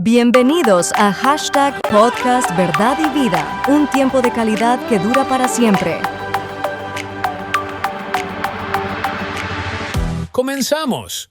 Bienvenidos a Hashtag Podcast Verdad y Vida, un tiempo de calidad que dura para siempre. ¡Comenzamos!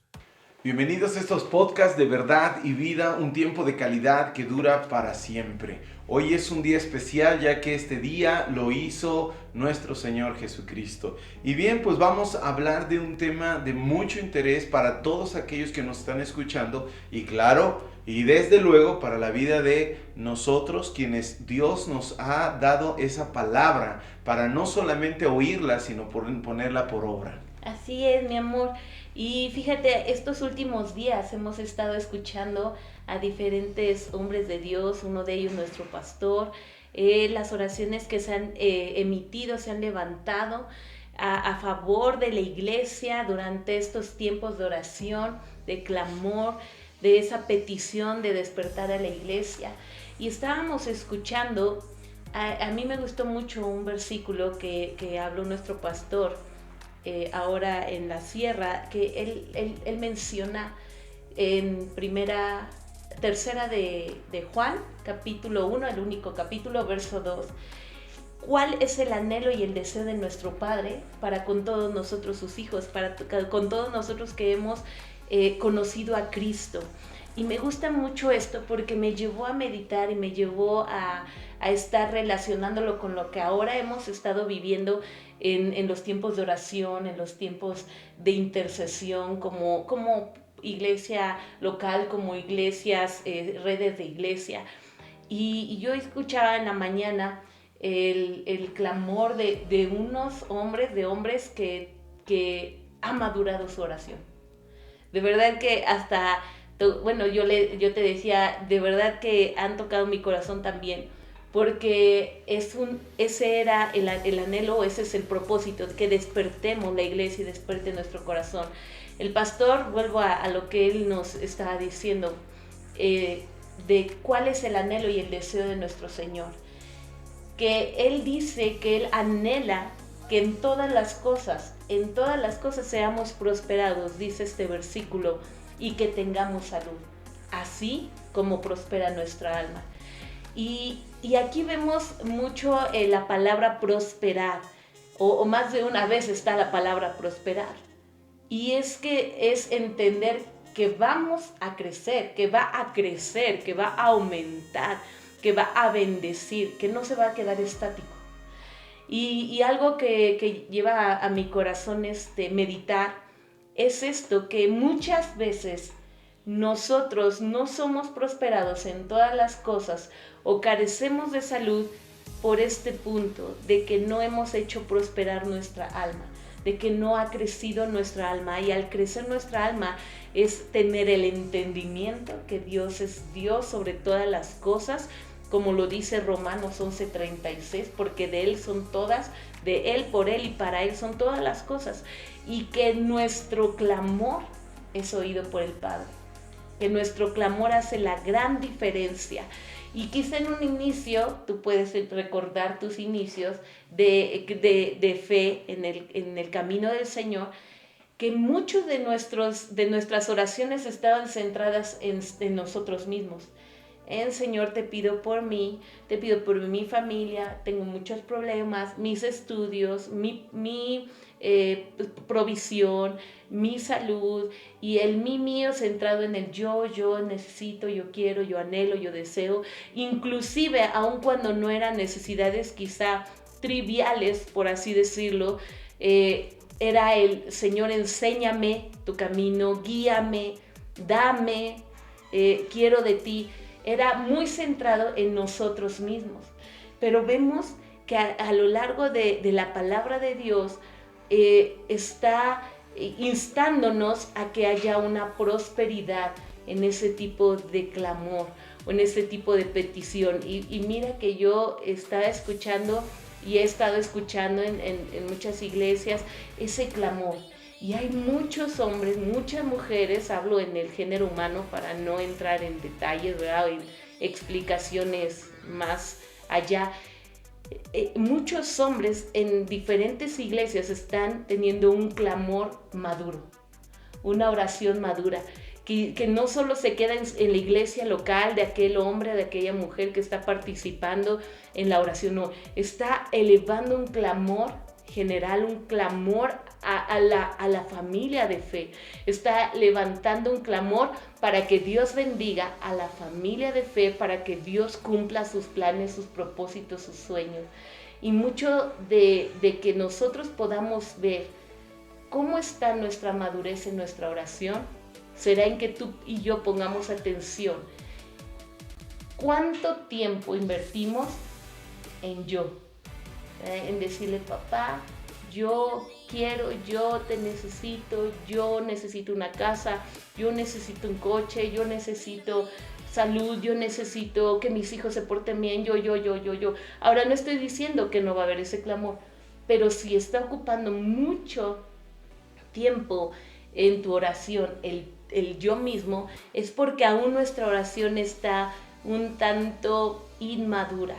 Bienvenidos a estos podcasts de verdad y vida, un tiempo de calidad que dura para siempre. Hoy es un día especial ya que este día lo hizo nuestro Señor Jesucristo. Y bien, pues vamos a hablar de un tema de mucho interés para todos aquellos que nos están escuchando y claro, y desde luego para la vida de nosotros quienes Dios nos ha dado esa palabra para no solamente oírla, sino ponerla por obra. Así es, mi amor. Y fíjate, estos últimos días hemos estado escuchando a diferentes hombres de Dios, uno de ellos nuestro pastor, las oraciones que se han emitido, se han levantado a favor de la iglesia durante estos tiempos de oración, de clamor, de esa petición de despertar a la iglesia. Y estábamos escuchando, a mí me gustó mucho un versículo que habló nuestro pastor, ahora en la sierra, que él menciona en tercera de Juan, capítulo 1, el único capítulo, verso 2. ¿Cuál es el anhelo y el deseo de nuestro Padre para con todos nosotros sus hijos, con todos nosotros que hemos conocido a Cristo? Y me gusta mucho esto porque me llevó a meditar y me llevó a estar relacionándolo con lo que ahora hemos estado viviendo en los tiempos de oración, en los tiempos de intercesión, como iglesia local, como iglesias, redes de iglesia. Y yo escuchaba en la mañana el clamor de unos hombres que ha madurado su oración. De verdad que hasta... Bueno, yo te decía, de verdad que han tocado mi corazón también, porque ese era el anhelo, ese es el propósito, que despertemos la iglesia y despierte nuestro corazón. El pastor, vuelvo a lo que él nos estaba diciendo, de cuál es el anhelo y el deseo de nuestro Señor. Que Él dice que Él anhela que en todas las cosas seamos prosperados, dice este versículo, y que tengamos salud, así como prospera nuestra alma. Y aquí vemos mucho la palabra prosperar, o más de una vez está la palabra prosperar. Y es entender que vamos a crecer, que va a aumentar, que va a bendecir, que no se va a quedar estático. Y algo que lleva a mi corazón meditar es esto, que muchas veces nosotros no somos prosperados en todas las cosas o carecemos de salud por este punto de que no hemos hecho prosperar nuestra alma, de que no ha crecido nuestra alma, y al crecer nuestra alma es tener el entendimiento que Dios es Dios sobre todas las cosas, como lo dice Romanos 11:36, porque de Él son todas, de Él, por Él y para Él son todas las cosas, y que nuestro clamor es oído por el Padre, que nuestro clamor hace la gran diferencia. Y quizá en un inicio, tú puedes recordar tus inicios de fe en el camino del Señor, que muchos de nuestras oraciones estaban centradas en nosotros mismos. Señor, te pido por mí, te pido por mi familia, tengo muchos problemas, mis estudios, mi provisión, mi salud, y el mí mío centrado en el yo necesito, yo quiero, yo anhelo, yo deseo, inclusive aun cuando no eran necesidades quizá triviales, por así decirlo, era el Señor, enséñame tu camino, guíame, dame, quiero de ti. Era muy centrado en nosotros mismos. Pero vemos que a lo largo de la palabra de Dios está instándonos a que haya una prosperidad en ese tipo de clamor o en ese tipo de petición. Y mira que yo estaba escuchando y he estado escuchando en muchas iglesias ese clamor. Y hay muchos hombres, muchas mujeres, hablo en el género humano para no entrar en detalles, ¿verdad?, en explicaciones más allá. Muchos hombres en diferentes iglesias están teniendo un clamor maduro, una oración madura. que no solo se queda en la iglesia local de aquel hombre, de aquella mujer que está participando en la oración, no, está elevando un clamor general, un clamor a la familia de fe, está levantando un clamor para que Dios bendiga a la familia de fe, para que Dios cumpla sus planes, sus propósitos, sus sueños. Y mucho de que nosotros podamos ver cómo está nuestra madurez en nuestra oración, será en que tú y yo pongamos atención. ¿Cuánto tiempo invertimos en yo? En decirle, papá, yo quiero, yo te necesito, yo necesito una casa, yo necesito un coche, yo necesito salud, yo necesito que mis hijos se porten bien, yo. Ahora no estoy diciendo que no va a haber ese clamor, pero si está ocupando mucho tiempo en tu oración, el yo mismo, es porque aún nuestra oración está un tanto inmadura,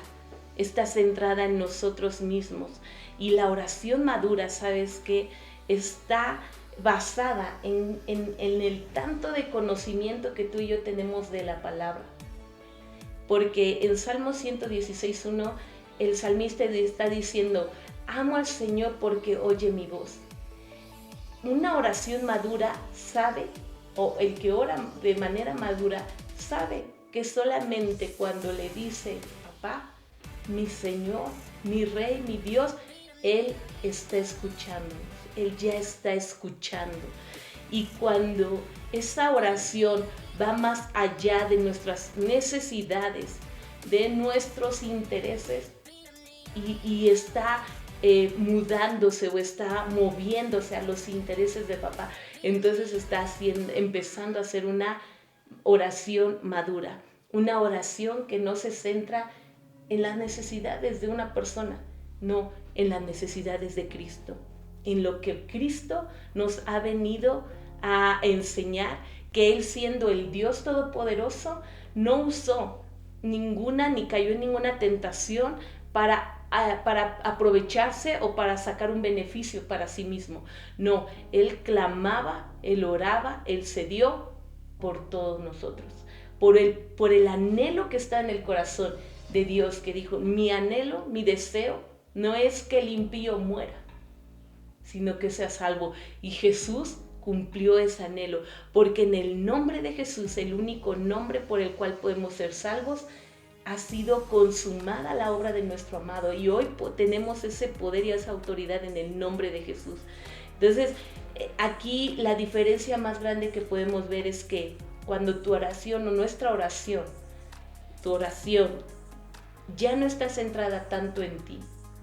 está centrada en nosotros mismos. Y la oración madura, ¿sabes qué? Está basada en el tanto de conocimiento que tú y yo tenemos de la palabra. Porque en Salmo 116:1, el salmista está diciendo, amo al Señor porque oye mi voz. Una oración madura sabe, o el que ora de manera madura sabe que solamente cuando le dice, papá, mi Señor, mi Rey, mi Dios, Él está escuchando, Él ya está escuchando. Y cuando esa oración va más allá de nuestras necesidades, de nuestros intereses, y está mudándose o está moviéndose a los intereses de papá, entonces está empezando a hacer una oración madura, una oración que no se centra en las necesidades de una persona, no, en las necesidades de Cristo, en lo que Cristo nos ha venido a enseñar, que Él, siendo el Dios Todopoderoso, no usó ninguna ni cayó en ninguna tentación para aprovecharse o para sacar un beneficio para sí mismo. No, Él clamaba, Él oraba, Él se dio por todos nosotros, por el anhelo que está en el corazón de Dios, que dijo, mi anhelo, mi deseo, no es que el impío muera, sino que sea salvo. Y Jesús cumplió ese anhelo, porque en el nombre de Jesús, el único nombre por el cual podemos ser salvos, ha sido consumada la obra de nuestro amado, y hoy tenemos ese poder y esa autoridad en el nombre de Jesús. Entonces, aquí la diferencia más grande que podemos ver es que cuando tu oración o nuestra oración, tu oración ya no está centrada tanto en ti.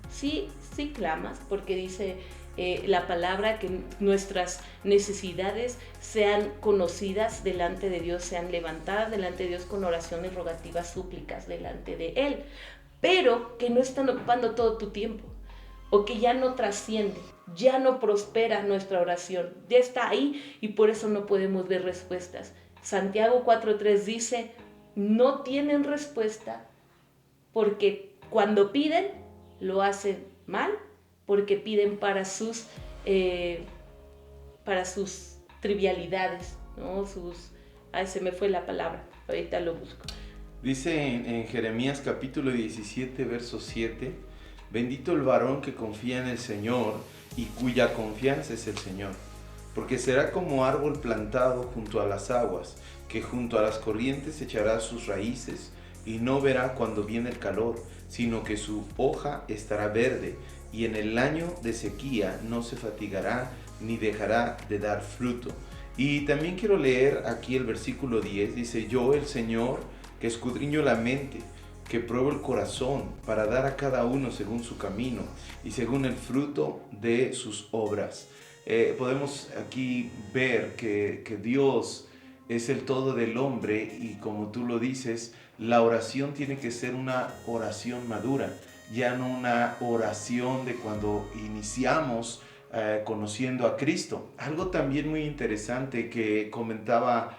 Sí clamas, porque dice la palabra que nuestras necesidades sean conocidas delante de Dios, sean levantadas delante de Dios con oraciones, rogativas, súplicas delante de Él, pero que no están ocupando todo tu tiempo, o que ya no trasciende, ya no prospera nuestra oración, ya está ahí y por eso no podemos ver respuestas. Santiago 4:3 dice, no tienen respuesta porque cuando piden lo hacen mal, porque piden para sus trivialidades, ¿no? Se me fue la palabra, ahorita lo busco. Dice en Jeremías capítulo 17, verso 7, bendito el varón que confía en el Señor y cuya confianza es el Señor, porque será como árbol plantado junto a las aguas, que junto a las corrientes echará sus raíces y no verá cuando viene el calor, sino que su hoja estará verde, y en el año de sequía no se fatigará ni dejará de dar fruto. Y también quiero leer aquí el versículo 10, dice, yo el Señor que escudriño la mente, que pruebo el corazón para dar a cada uno según su camino y según el fruto de sus obras. Podemos aquí ver que Dios es el todo del hombre, y como tú lo dices, la oración tiene que ser una oración madura, ya no una oración de cuando iniciamos conociendo a Cristo. Algo también muy interesante que comentaba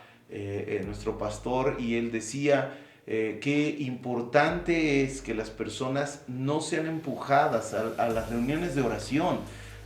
nuestro pastor, y él decía qué importante es que las personas no sean empujadas a las reuniones de oración,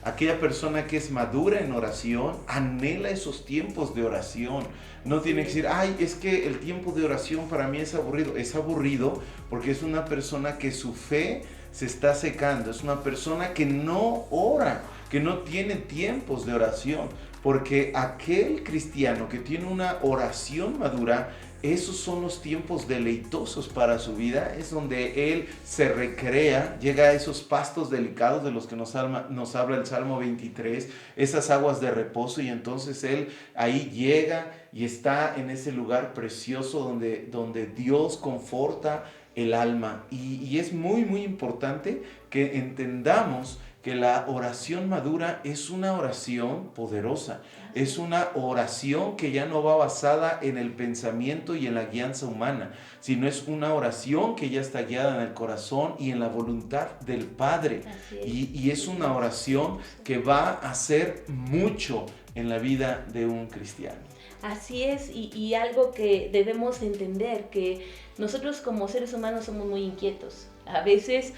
Aquella persona que es madura en oración anhela esos tiempos de oración. No tiene que decir, ay, es que el tiempo de oración para mí es aburrido. Es aburrido porque es una persona que su fe se está secando. Es una persona que no ora, que no tiene tiempos de oración. Porque aquel cristiano que tiene una oración madura, esos son los tiempos deleitosos para su vida. Es donde él se recrea, llega a esos pastos delicados de los que nos habla el Salmo 23, esas aguas de reposo, y entonces él ahí llega y está en ese lugar precioso donde Dios conforta el alma. Y es muy, muy importante que entendamos que la oración madura es una oración poderosa, es una oración que ya no va basada en el pensamiento y en la guianza humana, sino es una oración que ya está guiada en el corazón y en la voluntad del Padre. Y es una oración que va a hacer mucho en la vida de un cristiano. Así es, y algo que debemos entender, que nosotros como seres humanos somos muy inquietos. A veces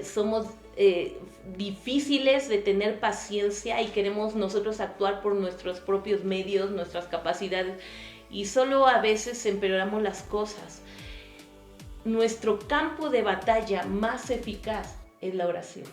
somos difíciles de tener paciencia y queremos nosotros actuar por nuestros propios medios, nuestras capacidades, y solo a veces empeoramos las cosas. Nuestro campo de batalla más eficaz es la oración,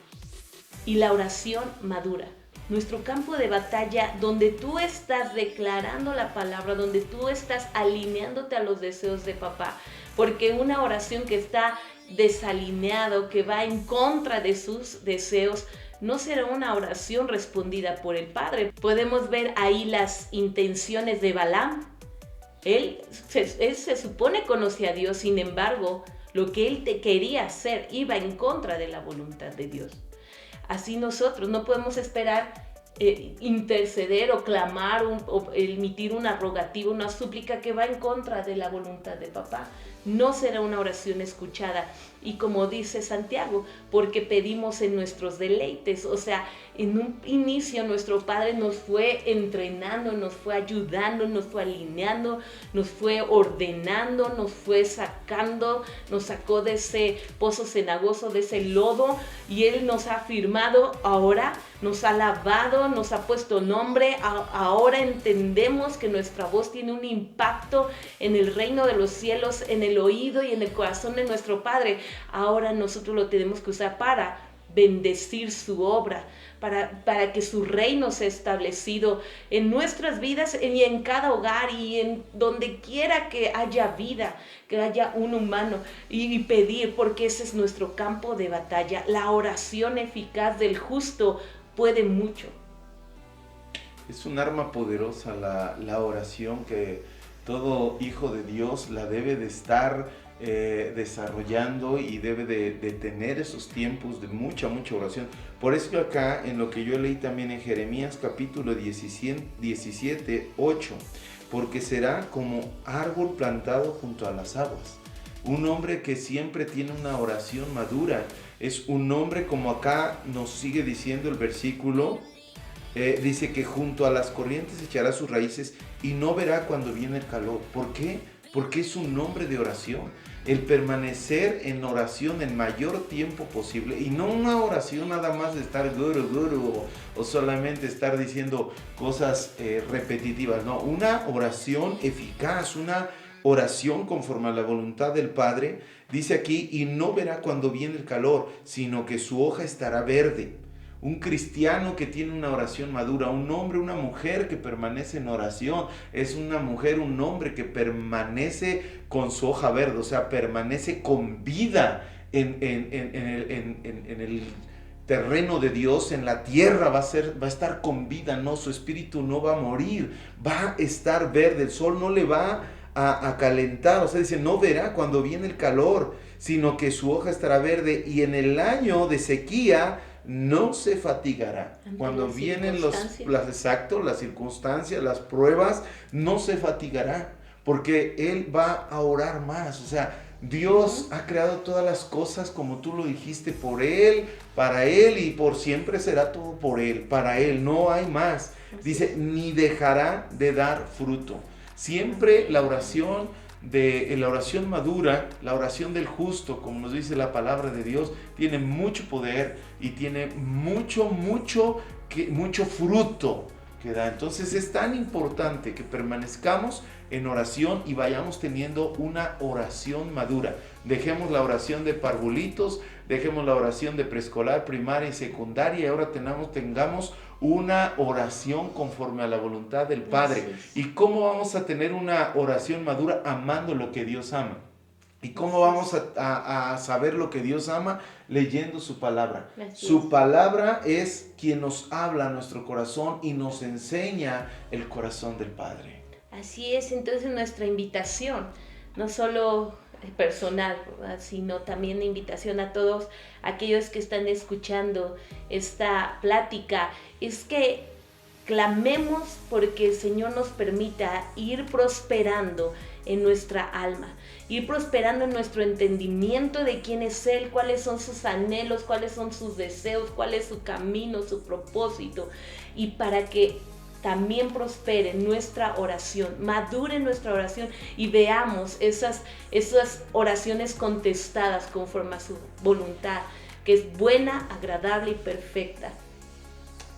y la oración madura. Nuestro campo de batalla donde tú estás declarando la palabra, donde tú estás alineándote a los deseos de papá, porque una oración que está desalineado, que va en contra de sus deseos, no será una oración respondida por el Padre. Podemos ver ahí las intenciones de Balaam. Él se supone conocía a Dios, sin embargo, lo que él quería hacer iba en contra de la voluntad de Dios. Así nosotros no podemos esperar interceder o clamar o emitir una rogativa, una súplica que va en contra de la voluntad de papá. No será una oración escuchada. Y como dice Santiago, porque pedimos en nuestros deleites. O sea, en un inicio nuestro Padre nos fue entrenando, nos fue ayudando, nos fue alineando, nos fue ordenando, nos fue sacando, nos sacó de ese pozo cenagoso, de ese lodo, y Él nos ha firmado. Ahora nos ha lavado, nos ha puesto nombre. Ahora entendemos que nuestra voz tiene un impacto en el reino de los cielos, en el oído y en el corazón de nuestro Padre. Ahora nosotros lo tenemos que usar para bendecir su obra, para que su reino sea establecido en nuestras vidas y en cada hogar y en donde quiera que haya vida, que haya un humano, y pedir, porque ese es nuestro campo de batalla. La oración eficaz del justo puede mucho. Es un arma poderosa la oración, que todo hijo de Dios la debe de estar desarrollando, y debe de tener esos tiempos de mucha oración. Por eso acá, en lo que yo leí también en Jeremías capítulo 17, 8, porque será como árbol plantado junto a las aguas. Un hombre que siempre tiene una oración madura es un hombre, como acá nos sigue diciendo el versículo, dice que junto a las corrientes echará sus raíces y no verá cuando viene el calor. ¿Por qué? Porque es un hombre de oración. El permanecer en oración el mayor tiempo posible, y no una oración nada más de estar guru o solamente estar diciendo cosas repetitivas, no, una oración eficaz, una oración conforme a la voluntad del Padre. Dice aquí, y no verá cuando viene el calor, sino que su hoja estará verde. Un cristiano que tiene una oración madura, un hombre, una mujer que permanece en oración, es una mujer, un hombre que permanece con su hoja verde, o sea, permanece con vida en el terreno de Dios, en la tierra va a estar con vida, no, su espíritu no va a morir, va a estar verde, el sol no le va a calentar, o sea, dice, no verá cuando viene el calor, sino que su hoja estará verde, y en el año de sequía no se fatigará. Cuando vienen las circunstancias, las pruebas, no se fatigará, porque él va a orar más. O sea, Dios ha creado todas las cosas, como tú lo dijiste, por él, para él, y por siempre será todo por él, para él, no hay más. Dice, ni dejará de dar fruto. Siempre la oración de la oración madura, la oración del justo, como nos dice la palabra de Dios, tiene mucho poder y tiene mucho fruto que da. Entonces es tan importante que permanezcamos en oración y vayamos teniendo una oración madura. Dejemos la oración de parvulitos, dejemos la oración de preescolar, primaria y secundaria, y ahora tengamos una oración conforme a la voluntad del Padre. ¿Y cómo vamos a tener una oración madura? Amando lo que Dios ama. ¿Y cómo vamos a saber lo que Dios ama? Leyendo su palabra. Su palabra es quien nos habla a nuestro corazón y nos enseña el corazón del Padre. Así es, entonces nuestra invitación, no solo personal, ¿verdad?, sino también la invitación a todos aquellos que están escuchando esta plática, es que clamemos porque el Señor nos permita ir prosperando en nuestra alma, ir prosperando en nuestro entendimiento de quién es Él, cuáles son sus anhelos, cuáles son sus deseos, cuál es su camino, su propósito, y para que también prospere nuestra oración, madure nuestra oración y veamos esas oraciones contestadas conforme a su voluntad, que es buena, agradable y perfecta.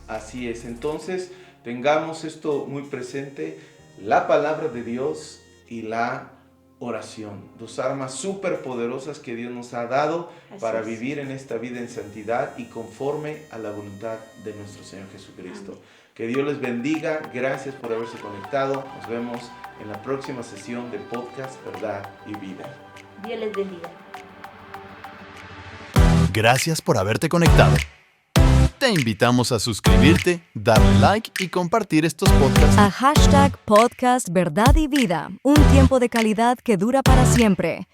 Así es, entonces tengamos esto muy presente, la palabra de Dios y la oración, dos armas súper poderosas que Dios nos ha dado para vivir en esta vida en santidad y conforme a la voluntad de nuestro Señor Jesucristo. Amén. Que Dios les bendiga, gracias por haberse conectado, nos vemos en la próxima sesión de Podcast Verdad y Vida. Dios les bendiga. Gracias por haberte conectado. Te invitamos a suscribirte, darle like y compartir estos podcasts a #Podcast Verdad y Vida, un tiempo de calidad que dura para siempre.